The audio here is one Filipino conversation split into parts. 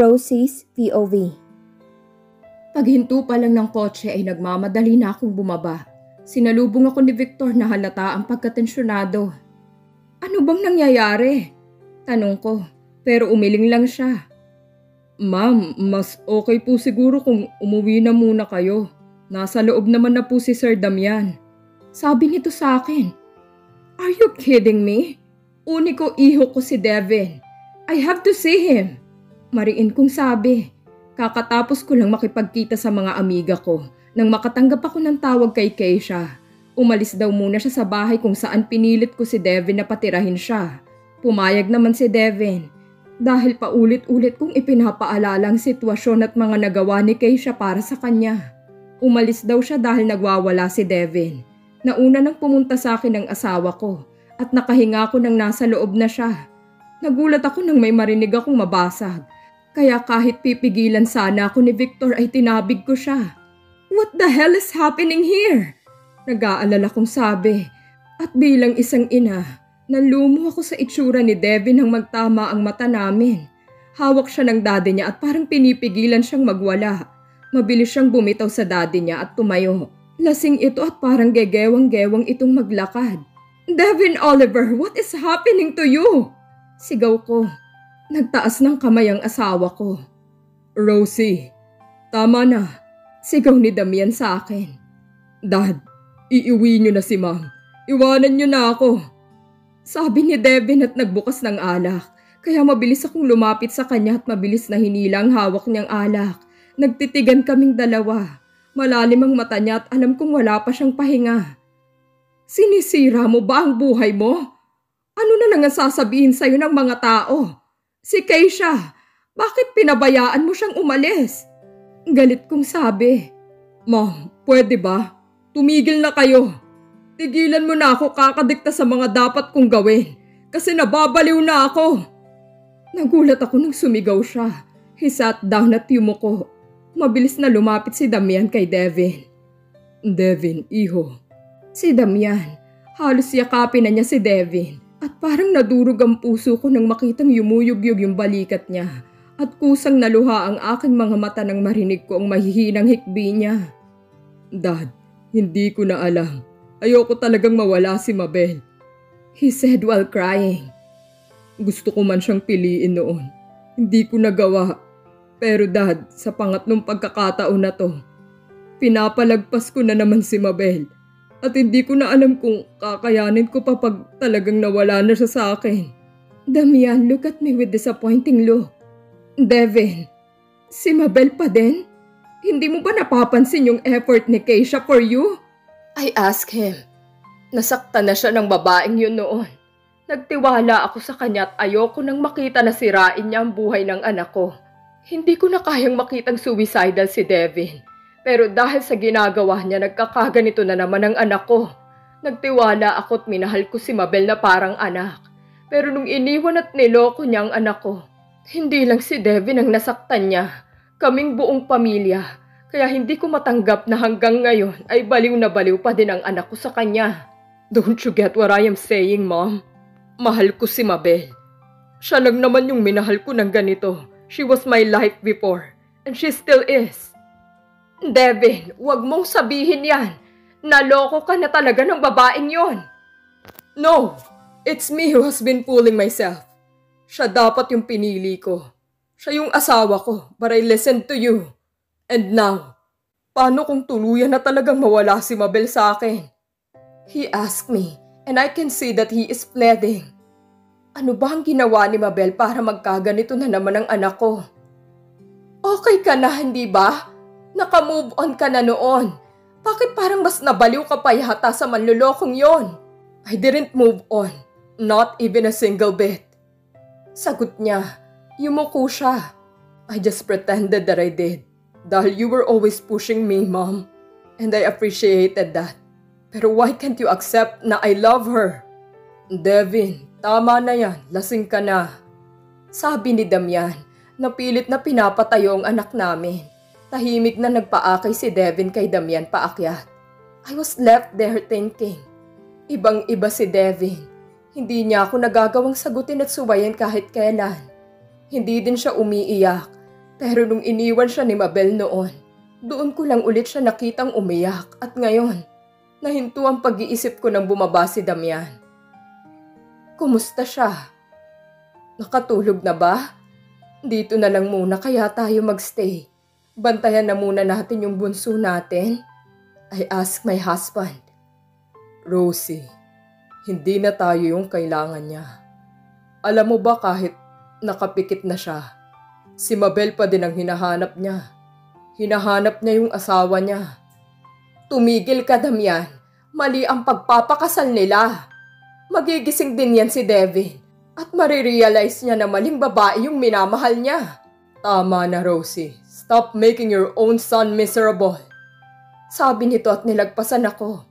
Rosie's POV. Paghinto pa lang ng kotse ay nagmamadali na akong bumaba. Sinalubong ako ni Victor na halata ang pagkatensyonado. Ano bang nangyayari? Tanong ko, pero umiling lang siya. Ma'am, mas okay po siguro kung umuwi na muna kayo. Nasa loob naman na po si Sir Damian. Sabi nito sa akin. Are you kidding me? Uniko iho ko si Devin. I have to see him. Mariin kong sabi. Kakatapos ko lang makipagkita sa mga amiga ko nang makatanggap ako ng tawag kay Keisha. Umalis daw muna siya sa bahay kung saan pinilit ko si Devin na patirahin siya. Pumayag naman si Devin dahil paulit-ulit kong ipinapaalala ang sitwasyon at mga nagawa ni Keisha para sa kanya. Umalis daw siya dahil nagwawala si Devin. Nauna nang pumunta sa akin ang asawa ko at nakahinga ako nang nasa loob na siya. Nagulat ako nang may marinig akong mabasag. Kaya kahit pipigilan sana ako ni Victor ay tinabig ko siya. What the hell is happening here? Nag-aalala kong sabi. At bilang isang ina, nalumuh ako sa itsura ni Devin nang magtama ang mata namin. Hawak siya ng daddy niya at parang pinipigilan siyang magwala. Mabilis siyang bumitaw sa daddy niya at tumayo. Lasing ito at parang gegewang-gewang itong maglakad. Devin Oliver, what is happening to you? Sigaw ko. Nagtaas ng kamay ang asawa ko. Rosie, tama na. Sigaw ni Damian sa akin. Dad, iiwi niyo na si Ma'am. Iwanan niyo na ako. Sabi ni Devin at nagbukas ng alak. Kaya mabilis akong lumapit sa kanya at mabilis na hinila ang hawak niyang alak. Nagtitigan kaming dalawa. Malalim ang mata niya at alam kong wala pa siyang pahinga. Sinisira mo ba ang buhay mo? Ano na lang ang sasabihin sa'yo ng mga tao? Si Keisha, bakit pinabayaan mo siyang umalis? Galit kong sabi. Ma'am, pwede ba? Tumigil na kayo. Tigilan mo na ako kakadikta sa mga dapat kong gawin kasi nababaliw na ako. Nagulat ako nang sumigaw siya. He sat down at yumuko. Mabilis na lumapit si Damian kay Devin. Devin, iho. Si Damian, halos yakapin na niya si Devin. At parang nadurog ang puso ko nang makitang yumuyugyug yung balikat niya at kusang naluha ang aking mga mata nang marinig ko ang mahihinang hikbi niya. Dad, hindi ko na alam. Ayoko talagang mawala si Mabel. He said while crying. Gusto ko man siyang piliin noon. Hindi ko nagawa. Pero Dad, sa pangatlong pagkakataon na to, pinapalagpas ko na naman si Mabel. At hindi ko na alam kung kakayanin ko pa pag talagang nawala na siya sa akin. Damian, look at me with disappointing look. Devin, si Mabel pa din? Hindi mo ba napapansin yung effort ni Keisha for you? I asked him. Nasaktan na siya ng babaeng yun noon. Nagtiwala ako sa kanya at ayoko nang makita na sirain niya ang buhay ng anak ko. Hindi ko na kayang makitang suicidal si Devin. Pero dahil sa ginagawa niya, nagkakaganito na naman ang anak ko. Nagtiwala ako at minahal ko si Mabel na parang anak. Pero nung iniwan at niloko niya ang anak ko, hindi lang si Devin ang nasaktan niya. Kaming buong pamilya. Kaya hindi ko matanggap na hanggang ngayon ay baliw na baliw pa din ang anak ko sa kanya. Don't you get what I am saying, Mom? Mahal ko si Mabel. Siya lang naman yung minahal ko ng ganito. She was my life before. And she still is. Devin, wag mong sabihin yan. Naloko ka na talaga ng babaeng yon. No, it's me who has been fooling myself. Siya dapat yung pinili ko. Siya yung asawa ko, but I listened to you. And now, paano kung tuluyan na talagang mawala si Mabel sa akin? He asked me, and I can see that he is pleading. Ano ba ang ginawa ni Mabel para magkaganito na naman ang anak ko? Okay ka na, hindi ba? Naka-move on ka na noon. Bakit parang mas nabaliw ka pa yata sa manlulokong yon? I didn't move on. Not even a single bit. Sagot niya. Yumuko siya. I just pretended that I did. Dahil you were always pushing me, Mom. And I appreciated that. Pero why can't you accept na I love her? Devin, tama na yan. Lasing ka na. Sabi ni Damian, napilit na pinapatayo ang anak namin. Tahimik na nagpaakay si Devin kay Damian paakyat. I was left there thinking. Ibang-iba si Devin. Hindi niya ako nagagawang sagutin at suwayin kahit kailan. Hindi din siya umiiyak. Pero nung iniwan siya ni Mabel noon, doon ko lang ulit siya nakitang umiyak at ngayon, nahinto ang pag-iisip ko nang bumaba si Damian. Kumusta siya? Nakatulog na ba? Dito na lang muna kaya tayo magstay. Bantayan na muna natin yung bunso natin. I asked my husband. Rosie, hindi na tayo yung kailangan niya. Alam mo ba kahit nakapikit na siya, si Mabel pa din ang hinahanap niya. Hinahanap niya yung asawa niya. Tumigil ka, Damian. Mali ang pagpapakasal nila. Magigising din yan si Devin at marirealize niya na maling babae yung minamahal niya. Tama na, Rosie. Stop making your own son miserable. Sabi nito at nilagpasan ako.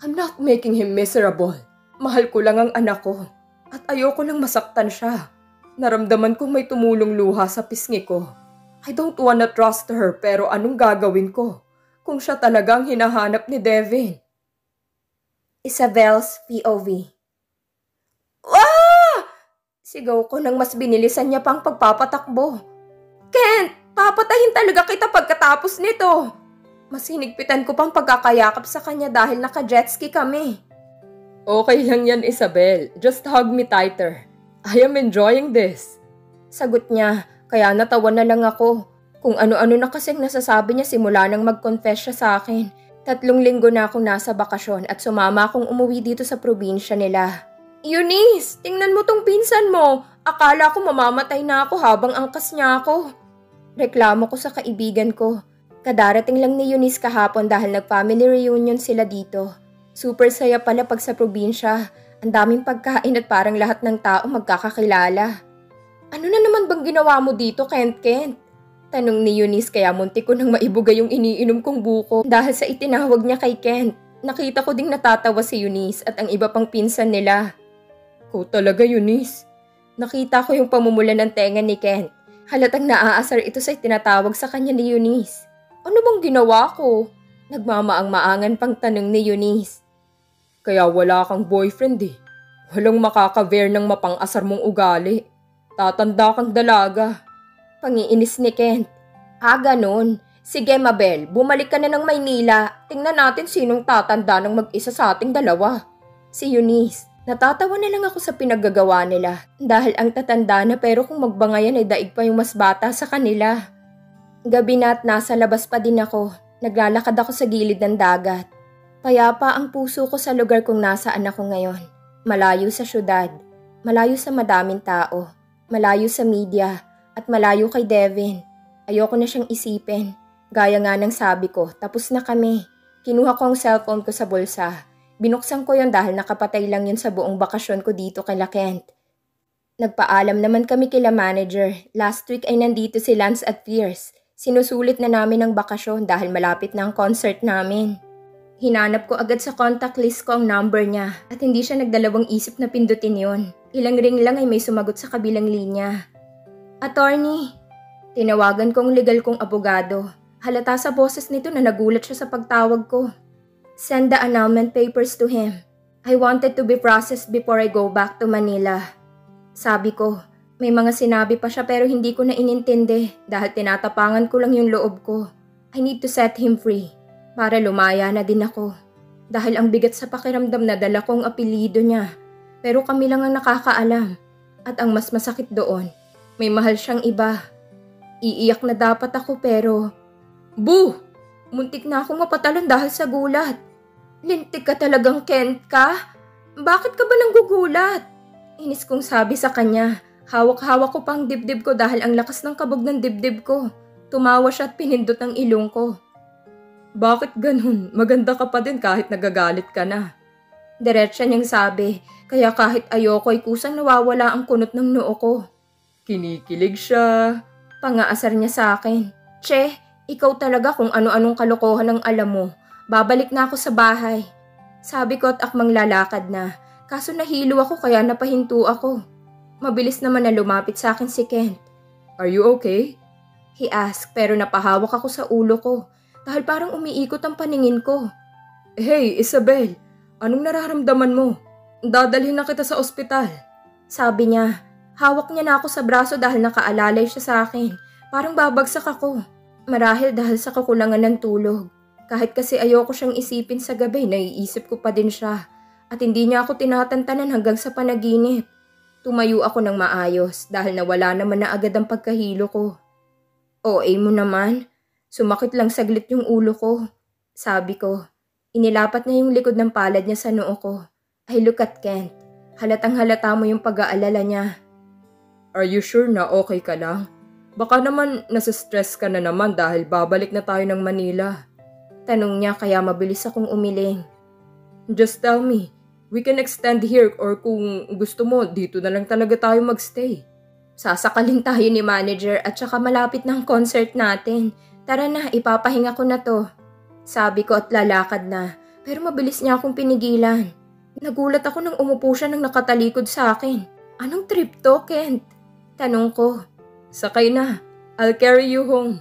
I'm not making him miserable. Mahal ko lang ang anak ko at ayoko lang masaktan siya. Naramdaman kong may tumulong luha sa pisngi ko. I don't wanna trust her pero anong gagawin ko kung siya talagang hinahanap ni Devin? Isabel's POV. Ah! Sigaw ko nang mas binilisan niya pang pagpapatakbo. Kent, papatayin talaga kita pagkatapos nito. Mas hinigpitan ko pang pagkakayakap sa kanya dahil naka-jetski kami. Okay lang yan, Isabel. Just hug me tighter. I am enjoying this. Sagot niya, kaya natawa na lang ako. Kung ano-ano na kasing nasasabi niya simula nang mag-confess siya sa akin. 3 linggo na akong nasa bakasyon at sumama akong umuwi dito sa probinsya nila. Eunice, tingnan mo tong pinsan mo. Akala ko mamamatay na ako habang angkas niya ako. Reklamo ko sa kaibigan ko. Kadarating lang ni Eunice kahapon dahil nag-family reunion sila dito. Super saya pala pag sa probinsya. Ang daming pagkain at parang lahat ng tao magkakakilala. Ano na naman bang ginawa mo dito, Kent? Tanong ni Eunice kaya muntik ko nang maibuga yung iniinom kong buko dahil sa itinawag niya kay Kent. Nakita ko ding natatawa si Eunice at ang iba pang pinsan nila. Ko talaga, Eunice. Nakita ko yung pamumula ng tenga ni Kent. Halatang naaasar ito sa itinatawag sa kanya ni Eunice. Ano bang ginawa ko? Nagmamaang-maangan pang tanong ni Eunice. Kaya wala kang boyfriend eh. Walang makaka-bear ng mapang-asar mong ugali. Tatanda kang dalaga. Pangiinis ni Kent. Ganun. Sige, Mabel, bumalik ka na ng Maynila. Tingnan natin sinong tatanda ng mag-isa sa ating dalawa. Si Eunice. Natatawa na lang ako sa pinaggagawa nila. Dahil ang tatanda na pero kung magbangayan ay daig pa yung mas bata sa kanila. Gabi na at nasa labas pa din ako. Naglalakad ako sa gilid ng dagat. Payapa ang puso ko sa lugar kung nasaan ako ngayon. Malayo sa syudad. Malayo sa madaming tao. Malayo sa media. At malayo kay Devin. Ayoko na siyang isipin. Gaya nga ng sabi ko, tapos na kami. Kinuha ko ang cellphone ko sa bulsa. Binuksan ko yon dahil nakapatay lang yun sa buong bakasyon ko dito kay Kent. Nagpaalam naman kami kila manager. Last week ay nandito si Lance at Fierce. Sinusulit na namin ang bakasyon dahil malapit na ang concert namin. Hinanap ko agad sa contact list ko ang number niya at hindi siya nagdalawang isip na pindutin yon. Ilang ring lang ay may sumagot sa kabilang linya. Attorney, tinawagan kong legal kong abogado. Halata sa boses nito na nagulat siya sa pagtawag ko. Send the annulment papers to him. I wanted to be processed before I go back to Manila. Sabi ko, may mga sinabi pa siya pero hindi ko na inintindi dahil tinatapangan ko lang yung loob ko. I need to set him free para lumaya na din ako. Dahil ang bigat sa pakiramdam na dala kong apelido niya. Pero kami lang ang nakakaalam. At ang mas masakit doon, may mahal siyang iba. Iiyak na dapat ako pero... Boo! Muntik na akong mapatalon dahil sa gulat. Lintik ka talagang, Kent ka? Bakit ka ba nanggugulat? Inis kong sabi sa kanya. Hawak-hawak ko pang dibdib ko dahil ang lakas ng kabog ng dibdib ko. Tumawa siya at pinindot ang ilong ko. Bakit ganun? Maganda ka pa din kahit nagagalit ka na. Diretsa niyang sabi, kaya kahit ayoko ay kusang nawawala ang kunot ng noo ko. Kinikilig siya. Pangaasar niya sa akin. Che, ikaw talaga kung ano-anong kalokohan ang alam mo. Babalik na ako sa bahay. Sabi ko at akmang lalakad na. Kaso nahilo ako kaya napahinto ako. Mabilis naman na lumapit sa akin si Kent. Are you okay? He asked pero napahawak ako sa ulo ko. Dahil parang umiikot ang paningin ko. Hey, Isabel, anong nararamdaman mo? Dadalhin na kita sa ospital. Sabi niya, hawak niya na ako sa braso dahil nakaalalay siya sa akin. Parang babagsak ako. Marahil dahil sa kakulangan ng tulog. Kahit kasi ayoko siyang isipin sa gabi, naiisip ko pa din siya. At hindi niya ako tinatantanan hanggang sa panaginip. Tumayo ako ng maayos dahil nawala naman na agad ang pagkahilo ko. OA mo naman. Sumakit lang saglit yung ulo ko. Sabi ko. Inilapat niya yung likod ng palad niya sa noo ko. Ay, look at Kent. Halatang halata mo yung pag-aalala niya. Are you sure na okay ka lang? Baka naman nasa-stress ka na naman dahil babalik na tayo ng Manila. Tanong niya kaya mabilis akong umiling. Just tell me, we can extend here or kung gusto mo, dito na lang talaga tayo magstay. Sasakalin tayo ni manager at saka malapit ng concert natin. Tara na, ipapahinga ko na to. Sabi ko at lalakad na, pero mabilis niya akong pinigilan. Nagulat ako nang umupo siya nang nakatalikod sa akin. Anong trip to, Kent? Tanong ko. Sakay na, I'll carry you home.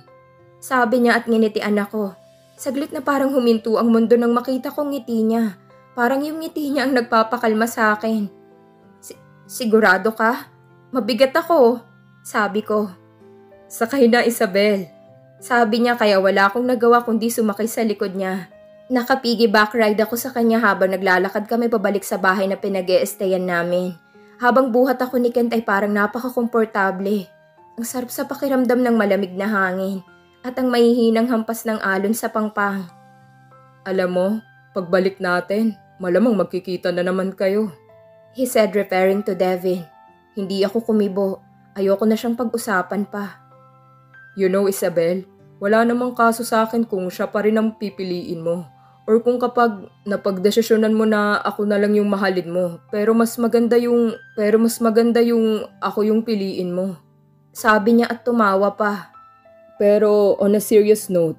Sabi niya at nginitian ako. Saglit na parang huminto ang mundo nang makita kong ngiti niya. Parang yung ngiti niya ang nagpapakalma sa akin. Sigurado ka? Mabigat ako, sabi ko. Sakay na, Isabel. Sabi niya kaya wala akong nagawa kundi sumakay sa likod niya. Nakapiggyback ride ako sa kanya habang naglalakad kami pabalik sa bahay na pinag-e-estayan namin. Habang buhat ako ni Kent ay parang napaka-komportable. Ang sarap sa pakiramdam ng malamig na hangin at ang mahihinang hampas ng alon sa pangpang. Alam mo, pagbalik natin, malamang magkikita na naman kayo. He said referring to Devin. Hindi ako kumibo. Ayoko na siyang pag-usapan pa. You know, Isabel, wala namang kaso sa akin kung siya pa rin ang pipiliin mo. Or kung kapag napagdesisyonan mo na ako na lang yung mahalin mo. Pero mas maganda yung ako yung piliin mo. Sabi niya at tumawa pa. Pero on a serious note,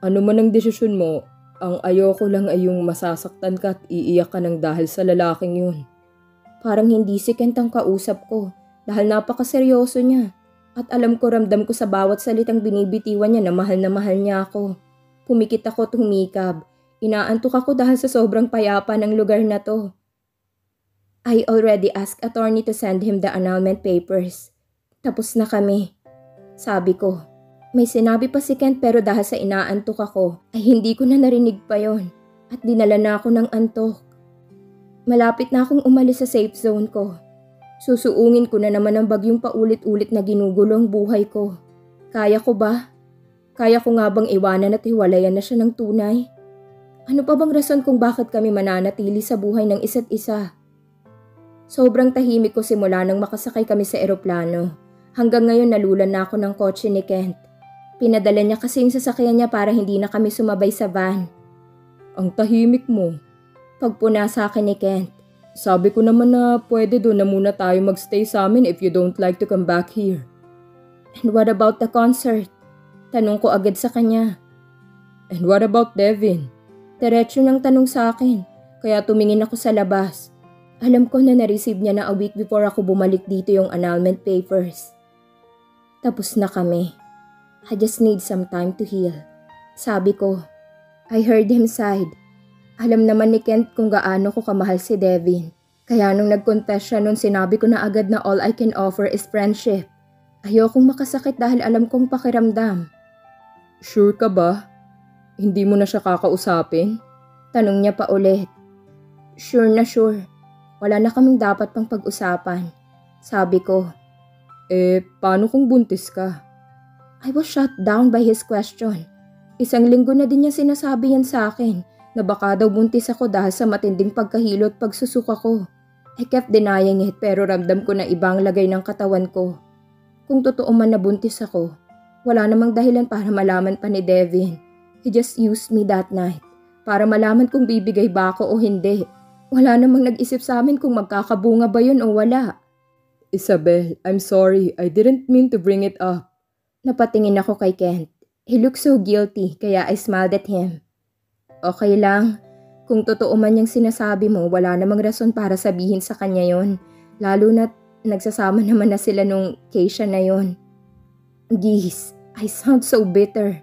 ano man ang desisyon mo, ang ayoko lang ay yung masasaktan ka at iiyak ka ng dahil sa lalaking yun. Parang hindi si Kent ang kausap ko dahil napakaseryoso niya. At alam ko ramdam ko sa bawat salitang binibitiwan niya na mahal niya ako. Pumikit ako at humikab. Inaantok ako dahil sa sobrang payapa ng lugar na to. I already asked attorney to send him the annulment papers. Tapos na kami. Sabi ko. May sinabi pa si Kent pero dahil sa inaantok ako ay hindi ko na narinig pa yon. At dinala na ako ng antok. Malapit na akong umalis sa safe zone ko. Susuungin ko na naman ang bagyong paulit-ulit na ginugulong buhay ko. Kaya ko ba? Kaya ko nga bang iwanan at hiwalayan na siya ng tunay? Ano pa bang rason kung bakit kami mananatili sa buhay ng isa't isa? Sobrang tahimik ko simula nang makasakay kami sa eroplano. Hanggang ngayon nalulan na ako ng kotse ni Kent. Pinadala niya kasi yung sasakyan niya para hindi na kami sumabay sa van. Ang tahimik mo. Pagpuna sa akin ni Kent. Sabi ko naman na pwede doon na muna tayo magstay sa amin if you don't like to come back here. And what about the concert? Tanong ko agad sa kanya. And what about Devin? Diretso niyang tanong sa akin, kaya tumingin ako sa labas. Alam ko na na-receive niya na a week before ako bumalik dito yung annulment papers. Tapos na kami. I just need some time to heal. Sabi ko. I heard him sighed. Alam naman ni Kent kung gaano ko kamahal si Devin. Kaya nung nag-confess siya nun sinabi ko na agad na all I can offer is friendship. Ayokong makasakit dahil alam kong pakiramdam. Sure ka ba? Hindi mo na siya kakausapin? Tanong niya pa ulit. Sure na sure. Wala na kaming dapat pang pag-usapan. Sabi ko. Paano kung buntis ka? I was shut down by his question. Isang linggo na din niya sinasabi yan sa akin. Na baka daw buntis ako dahil sa matinding pagkahilo at pagsusuka ko. I kept denying it pero ramdam ko na ibang lagay ng katawan ko. Kung totoo man na buntis ako, wala namang dahilan para malaman pa ni Devin. He just used me that night para malaman kung bibigay ba ako o hindi. Wala namang nag-isip sa amin kung magkakabunga ba yun o wala. Isabel, I'm sorry. I didn't mean to bring it up. Napatingin ako kay Kent. He looked so guilty kaya I smiled at him. Okay lang. Kung totoo man yung sinasabi mo, wala namang rason para sabihin sa kanya yon. Lalo na't nagsasama naman na sila nung Keisha na yon. Geez, I sound so bitter.